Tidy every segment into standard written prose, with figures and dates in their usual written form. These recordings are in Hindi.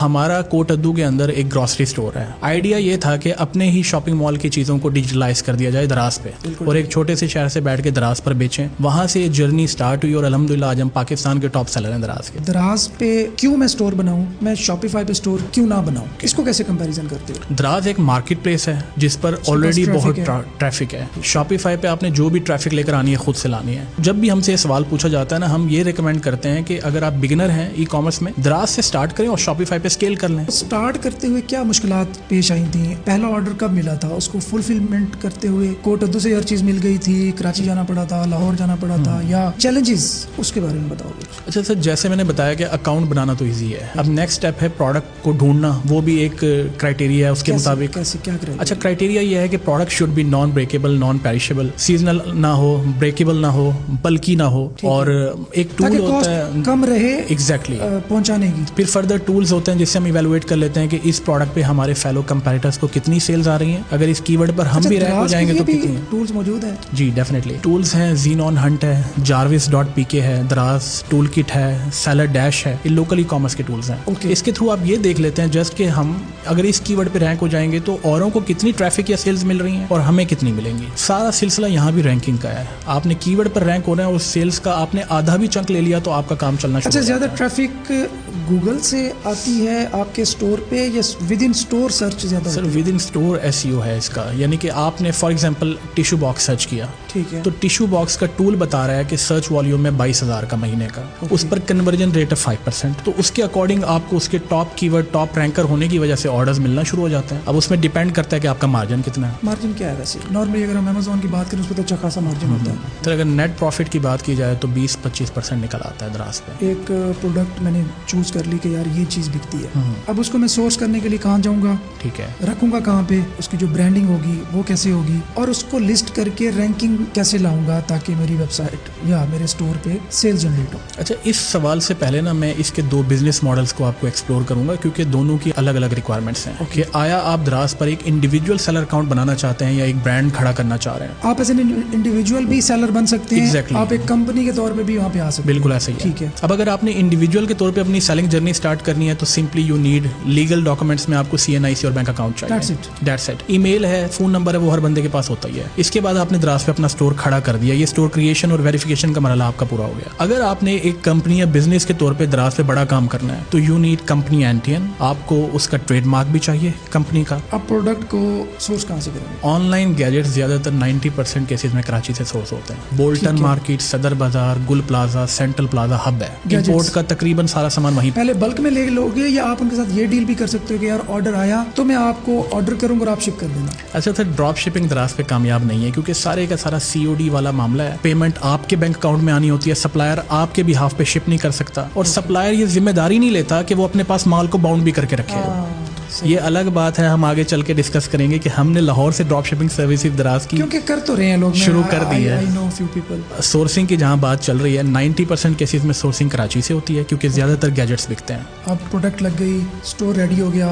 हमारा कोटद्दू के अंदर एक ग्रॉसरी स्टोर है। आइडिया ये था कि अपने ही शॉपिंग मॉल की चीज़ों को डिजिटलाइज कर दिया जाए दराज पे, और एक छोटे से शहर से बैठ के दराज पर बेचें। वहाँ से जर्नी स्टार्ट हुई और अल्हम्दुलिल्लाह आज हम पाकिस्तान के टॉप सेलर हैं दराज के। दराज पे क्यों मैं स्टोर बनाऊं, मैं शॉपिफाई पे स्टोर क्यों ना बनाऊं, इसको कैसे कंपैरिजन करते हो? दराज एक मार्केट प्लेस है जिस पर ऑलरेडी बहुत ट्रैफिक है। शॉपिफाई पे आपने जो भी ट्रैफिक लेकर आनी है खुद से लानी है। जब भी हमसे सवाल पूछा जाता है ना, हम ये रिकमेंड करते हैं कि अगर आप बिगिनर हैं ई कॉमर्स में, दराज से स्टार्ट करें और शॉपिफाई पे स्केल कर लें। स्टार्ट करते हुए क्या मुश्किलात पेश आई थी? पहला ऑर्डर कब मिला था? उसको फुलफिलमेंट करते हुए कोटद्दू से हर चीज मिल गई थी, कराची जाना पड़ा था, लाहौर जाना पड़ा था, या चैलेंजेस उसके बारे में बताओगे? अच्छा सर, जैसे मैंने बताया कि अकाउंट बनाना तो इजी है। अब नेक्स्ट स्टेप है प्रोडक्ट को ढूंढना, वो भी एक क्राइटेरिया है। उसके मुताबिक कैसे क्या करें? अच्छा, क्राइटेरिया ये है कि product should be non breakable, non perishable, seasonal ना हो, ब्रेकेबल ना हो, बल्कि ना हो, और एक टूल होता है कम रहे एग्जैक्टली पहुंचाने की। फिर फर्दर टूल्स होते हैं जिससे हम इवेलुएट कर लेते हैं कि इस प्रोडक्ट पे हमारे फेलो कंपैरेटर्स को कितनी सेल्स आ रही हैं। अगर इस कीवर्ड पर हम भी रैंक हो जाएंगे तो कितनी टूल्स मौजूद है? जी डेफिनेटली टूल्स हैं। ज़ीनॉन हंट है, jarvis.pk है, दराज टूल किट है, सेलर डैश है। ये लोकल ई कॉमर्स के टूल्स हैं। इसके थ्रू आप ये देख लेते हैं जस्ट कि हम अगर इस कीवर्ड पे रैंक हो जाएंगे तो औरों को कितनी ट्रैफिक या सेल्स मिल रही हैं और हमें कितनी मिलेंगी। सारा सिलसिला यहाँ भी रैंकिंग का है। आपने कीवर्ड पर रैंक होना है और सेल्स का आपने आधा भी चंक ले लिया तो आपका काम चलना शुरू। अच्छा, ज्यादा ट्रैफिक गूगल से आती है आपके स्टोर पे या विद इन स्टोर सर्च ज्यादा? Sir with in store SEO है इसका, यानी कि आपने for example tissue box search किया, ठीक है, तो टिश्यू बॉक्स का टूल बता रहा है कि सर्च वॉल्यूम में 22,000 का महीने का, उस पर कन्वर्जन रेट है 5%। तो उसके अकॉर्डिंग आपको उसके टॉप कीवर्ड, टॉप रैंकर होने की वजह से ऑर्डर्स मिलना शुरू हो जाते हैं। अब उसमें डिपेंड करता है कि आपका मार्जिन कितना है। मार्जिन क्या है वैसे? नॉर्मली अगर हम अमेज़न की बात करें उस पर तो अच्छा खासा मार्जिन होता है। तो अगर नेट प्रॉफिट की बात की जाए तो 20-25% निकल आता है दराज पे। एक प्रोडक्ट मैंने चूज कर ली कि यार ये चीज बिकती है, अब उसको मैं सोर्स करने के लिए कहाँ जाऊंगा, ठीक है, रखूंगा कहाँ पे, उसकी जो ब्रांडिंग होगी वो कैसे होगी, और उसको लिस्ट करके रैंकिंग कैसे लाऊंगा ताकि मेरी वेबसाइट या मेरे स्टोर पे सेल जनरेट हो। अच्छा, इस सवाल से पहले ना मैं इसके दो बिजनेस मॉडल्स को आपको एक्सप्लोर करूंगा क्योंकि दोनों की अलग अलग रिक्वायरमेंट्स हैं। कि आया आप दराज पर एक इंडिविजुअल सेलर अकाउंट बनाना चाहते हैं या एक ब्रांड खड़ा करना चाह रहे हैं? आप एज एन इंडिविजुअल भी सेलर बन सकते हैं। Exactly. आप एक कंपनी के तौर पे भी वहाँ पे आ सकते हैं। बिल्कुल ऐसा ही है। ठीक है। अब अगर आपने इंडिविजुअल के तौर पे अपनी सेलिंग जर्नी स्टार्ट करनी है तो simply you need legal documents में आपको CNIC और बैंक अकाउंट चाहिए। That's it. ईमेल है, फोन नंबर है, वो हर बंदे के पास होता ही है। इसके बाद आपने दराज पे अपना स्टोर खड़ा कर दिया, ये स्टोर क्रिएशन और वेरिफिकेशन का मरहला आपका पूरा हो गया। अगर आपने एक कंपनी या बिजनेस के तौर पे दराज पे बड़ा काम करना है तो यू नीड कंपनी एंटियन, आपको उसका ट्रेडमार्क भी चाहिए कंपनी का। अब प्रोडक्ट को सोर्स कहाँ से करेंगे? ऑनलाइन गैजेट्स ज्यादातर 90% केसेस में कराची से सोर्स होते हैं। बोल्टन मार्केट, सदर बाजार, गुल प्लाजा, सेंट्रल प्लाजा हब है। इंपोर्ट का तकरीबन सारा सामान वहीं। पहले बल्क में ले लोगे या आप उनके साथ ये डील भी कर सकते हो कि यार ऑर्डर आया तो मैं आपको ऑर्डर करूंगा और आप शिप कर देना? अच्छा सर, ड्रॉप शिपिंग दराज पे कामयाब नहीं है क्योंकि सारे का सारा COD वाला मामला है। पेमेंट आपके बैंक अकाउंट में आनी होती है, सप्लायर आपके बिहाफ पे शिप नहीं कर सकता, और सप्लायर ये जिम्मेदारी नहीं लेता कि वो अपने पास माल को बाउंड भी करके रखे। ये अलग बात है, हम आगे चल के डिस्कस करेंगे कि हमने लाहौर से ड्रॉप शिपिंग सर्विस दराज की क्योंकि कर तो रहे हैं लोग, शुरू कर दी है। सोर्सिंग की जहाँ बात चल रही है, 90% केसेस में सोर्सिंग कराची से होती है क्योंकि ज्यादातर गैजेट्स बिकते हैं। अब प्रोडक्ट लग गई, स्टोर रेडी हो गया,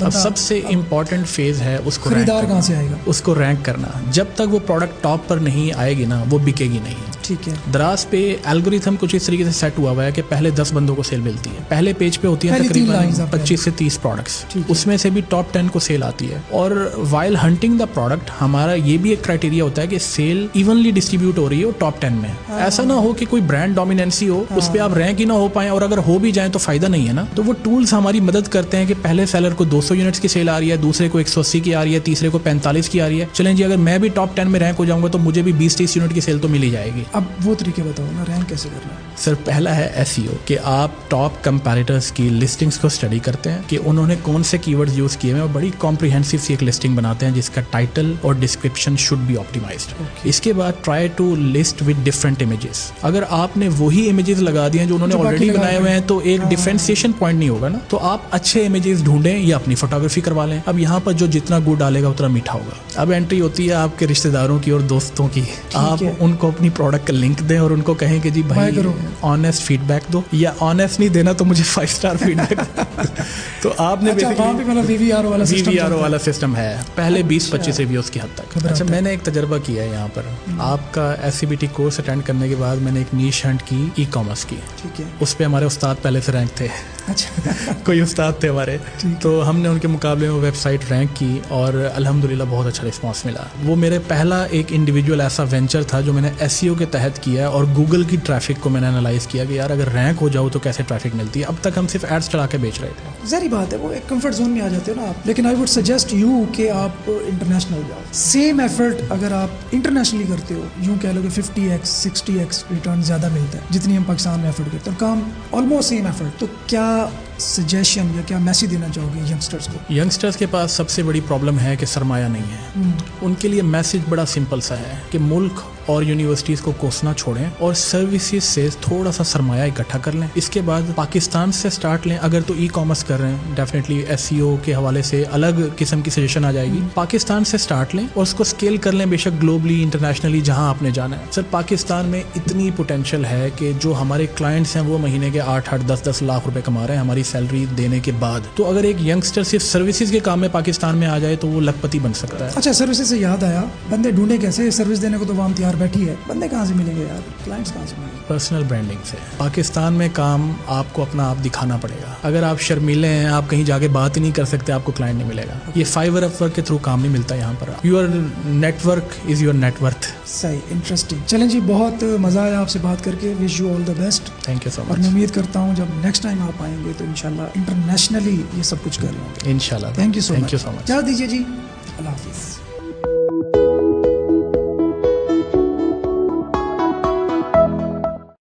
अब सबसे इम्पोर्टेंट फेज है उसको खरीदार कहाँ से आएगा, उसको रैंक करना। जब तक वो प्रोडक्ट टॉप पर नहीं आएगी ना, वो बिकेगी नहीं। ठीक है। दराज पे एल्गोरिथम कुछ इस तरीके से सेट हुआ हुआ है कि पहले 10 बंदों को सेल मिलती है। पहले पेज पे होती है तकरीबन 25 से 30 प्रोडक्ट्स, उसमें से भी टॉप 10 को सेल आती है। और वाइल हंटिंग द प्रोडक्ट हमारा ये भी एक क्राइटेरिया होता है कि सेल इवनली डिस्ट्रीब्यूट हो रही हो टॉप 10 में। ऐसा ना हो कि कोई ब्रांड डोमिनेंसी हो, उस पर आप रैंक ही ना हो पाए, और अगर हो भी जाए तो फायदा नहीं है ना। तो वो टूल्स हमारी मदद करते हैं कि पहले सेलर को 200 यूनिट्स की सेल आ रही है, दूसरे को 180 की आ रही है, तीसरे को 45 की आ रही है। चलें जी, अगर मैं भी टॉप 10 में रैंक हो जाऊंगा तो मुझे भी 20-30 यूनिट की सेल तो मिल ही जाएगी। अब वो तरीके बताओ ना, रैंक कैसे करना है? सर पहला है SEO, कि आप टॉप कंपैरेटर्स की लिस्टिंग्स को स्टडी करते हैं कि उन्होंने कौन से कीवर्ड्स यूज किए हैं, और बड़ी कॉम्प्रिहेंसिव सी एक लिस्टिंग बनाते हैं जिसका टाइटल और डिस्क्रिप्शन शुड बी ऑप्टिमाइज्ड। इसके बाद try to list with different images. अगर आपने वही इमेजेस लगा दिए हैं जो उन्होंने ऑलरेडी बनाए हुए हैं तो एक डिफरेंशिएशन पॉइंट नहीं होगा ना। तो आप अच्छे इमेजेस ढूंढें या अपनी फोटोग्राफी करवा लें। अब यहाँ पर जो जितना गुड़ डालेगा उतना मीठा होगा। अब एंट्री होती है आपके रिश्तेदारों की और दोस्तों की। आप उनको अपनी प्रोडक्ट का लिंक दें और उनको कहें कि जी भाई ऑनेस्ट फीडबैक दो, या ऑनेस्ट नहीं देना तो मुझे 5 स्टार फीडबैक तो आपने वहाँ पे मतलब VVRO वाला सिस्टम है, पहले 20-25 रिव्यूज की हद तक। अच्छा, मैंने एक तजर्बा किया है यहाँ पर। आपका SCBT कोर्स अटेंड करने के बाद मैंने एक नीश हंट की ई-कॉमर्स की। ठीक है। उस पे हमारे उस्ताद पहले से रैंक थे। अच्छा। कोई उस्ताद थे हमारे, तो हमने उनके मुकाबले में वेबसाइट रैंक की और अल्हम्दुलिल्लाह बहुत अच्छा रिस्पांस मिला। वो मेरे पहला एक इंडिविजुअल ऐसा वेंचर था जो मैंने SEO के तहत किया और गूगल की ट्रैफिक को मैंने एनालाइज किया कि यार अगर रैंक हो जाओ तो कैसे ट्रैफिक मिलती है। अब तक हम सिर्फ एड्स चला के बेच रहे थे। ज़ाहिर बात है, वो एक कंफर्ट जोन में आ जाते हो ना आप। लेकिन आई वुड सजेस्ट यू कि आप इंटरनेशनल जाओ। सेम एफर्ट अगर आप इंटरनेशनली करते हो, यूँ कह लो कि 50x 60x रिटर्न ज़्यादा मिलता है जितनी हम पाकिस्तान में एफर्ट करते हैं, काम ऑलमोस्ट सेम एफर्ट। तो क्या सजेशन या क्या मैसेज देना चाहोगे यंगस्टर्स को? यंगस्टर्स के पास सबसे बड़ी प्रॉब्लम है कि सरमाया नहीं है। उनके लिए मैसेज बड़ा सिंपल सा है कि मुल्क और यूनिवर्सिटीज़ को कोसना छोड़ें और सर्विसेज से थोड़ा सा सरमाया इकट्ठा कर लें। इसके बाद पाकिस्तान से स्टार्ट लें। अगर तो ई-कॉमर्स कर रहे हैं, डेफिनेटली SEO के हवाले से अलग किस्म की सजेशन आ जाएगी। पाकिस्तान से स्टार्ट लें और उसको स्केल कर लें, बेशक ग्लोबली इंटरनेशनली जहां आपने जाना है। सर, पाकिस्तान में इतनी पोटेंशियल है कि जो हमारे क्लाइंट्स हैं वो महीने के 8-8 10-10 लाख रुपए कमा रहे हैं हमारी सैलरी देने के बाद। तो अगर एक यंगस्टर सिर्फ सर्विसेज के काम में पाकिस्तान में आ जाए तो वो लखपति बन सकता है। अच्छा, सर्विसेज से याद आया, बंदे ढूंढे कैसे? सर्विस देने को तो वहाँ तैयार बैठी है, बंदे कहाँ से मिलेंगे यार? क्लाइंट्स कहाँ से मिलेंगे? पर्सनल ब्रांडिंग से। पाकिस्तान में काम आपको अपना आप दिखाना पड़ेगा। अगर आप शर्मीले हैं, आप कहीं जाके बात ही नहीं कर सकते, आपको क्लाइंट नहीं मिलेगा। ये फाइवर अपवर्क के थ्रू काम नहीं मिलता यहाँ पर। Your network is your net worth. सही, इंटरेस्टिंग। चलें जी, बहुत मज़ा आया आपसे बात करके। Wish you all the best. Thank you so much. और मैं उम्मीद करता हूँ जब नेक्स्ट टाइम आप आएंगे तो इंशाल्लाह इंटरनेशनली ये सब कुछ कर रहे होंगे। इंशाल्लाह। Thank you so much. Thank you so much. इजाज़त दीजिए जी, अल्लाह हाफिज़।